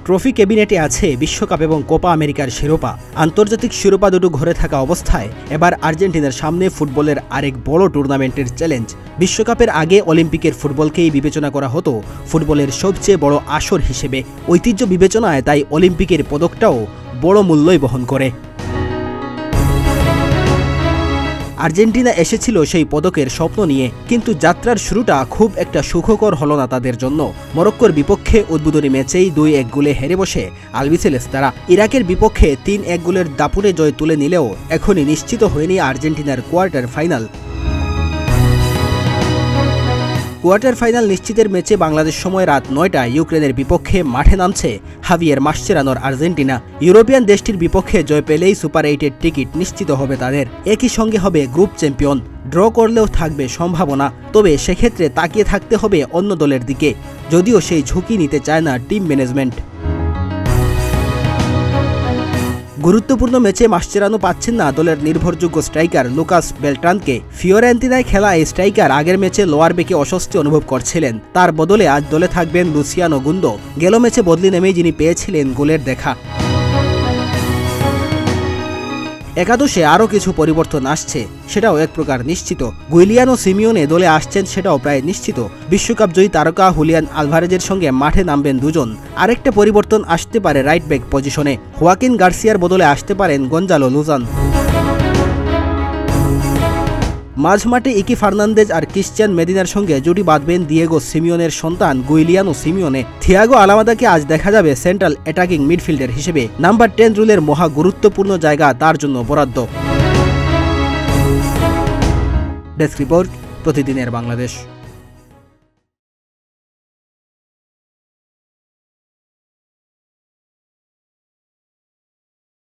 Trophy ক্যাবিনেটে আছে বিশ্বকাপ এবং কোপা আমেরিকার শিরোপা। আন্তর্জাতিক শিরোপা দুটো ঘরে থাকা অবস্থায় এবার আর্জেন্টিনার সামনে ফুটবলের আরেক বড় টুর্নামেন্টের চ্যালেঞ্জ। বিশ্বকাপের আগে অলিম্পিকের ফুটবলকেই বিবেচনা করা হতো ফুটবলের সবচেয়ে বড় আসর হিসেবে। ঐতিহ্য বিবেচনায় তাই অলিম্পিকের পদকটাও বড় মূল্যই বহন করে। আর্জেন্টিনা এসেছিল সেই পদকের স্বপ্ন নিয়ে, কিন্তু যাত্রার শুরুটা খুব একটা সুখকর হলো না তাদের জন্য। মরক্কোর বিপক্ষে উদ্বোধনী ম্যাচেই 2-1 গোলে হেরে বসে আলবিসেলেস্তারা। ইরাকের বিপক্ষে 3-1 গোলের দাপুটে জয় তুলে নিলেও এখনই নিশ্চিত হয়নি আর্জেন্টিনার কোয়ার্টার ফাইনাল। কোয়ার্টার ফাইনাল নিশ্চিতের ম্যাচে বাংলাদেশ সময় রাত 9টায় ইউক্রেনের বিপক্ষে মাঠে নামছে হাভিয়ের মাসচেরানোর আর্জেন্টিনা। ইউরোপিয়ান দেশটির বিপক্ষে জয় পেলেই সুপার 8-এর টিকিট নিশ্চিত হবে তাদের। একই সঙ্গে হবে গ্রুপ চ্যাম্পিয়ন। ড্র করলেও থাকবে সম্ভাবনা, তবে সেক্ষেত্রে তাকিয়ে থাকতে হবে অন্য দলের দিকে, যদিও সেই ঝুঁকি নিতে চায় না টিম ম্যানেজমেন্ট। গুরুত্বপূর্ণ ম্যাচে মাসচেরানো পাচ্ছেন না দলের নির্ভরযোগ্য স্ট্রাইকার লুকাস বেলট্রানকে। ফিওরেন্তিনায় খেলা এই স্ট্রাইকার আগের ম্যাচে লোয়ার বেকে অস্বস্তি অনুভব করছিলেন। তার বদলে আজ দলে থাকবেন লুসিয়ানো গুন্দো। গেল ম্যাচে বদলি নেমেই যিনি পেয়েছিলেন গোলের দেখা। একাদশে আরও কিছু পরিবর্তন আসছে, সেটাও এক প্রকার নিশ্চিত। গুইলিয়ানো সিমিওনে দলে আসছেন, সেটাও প্রায় নিশ্চিত। বিশ্বকাপ জয়ী তারকা হুলিয়ান আলভারেজের সঙ্গে মাঠে নামবেন দুজন। আরেকটা পরিবর্তন আসতে পারে রাইট ব্যাক পজিশনে। হোয়াকিন গার্সিয়ার বদলে আসতে পারেন গঞ্জালো লুজান। মাঝমাঠে ইকি ফার্নান্দেজ আর ক্রিশ্চিয়ান মেদিনার সঙ্গে জুটি বাঁধবেন দিয়েগো সিমিওনের সন্তান গুইলিয়ানো সিমিওনে। থিয়াগো আলামাদাকে আজ দেখা যাবে সেন্ট্রাল অ্যাটাকিং মিডফিল্ডার হিসেবে। নাম্বার 10 রুলের মহা গুরুত্বপূর্ণ জায়গা তার জন্য বরাদ্দ। ডেস্ক রিপোর্ট, প্রতিদিনের বাংলাদেশ।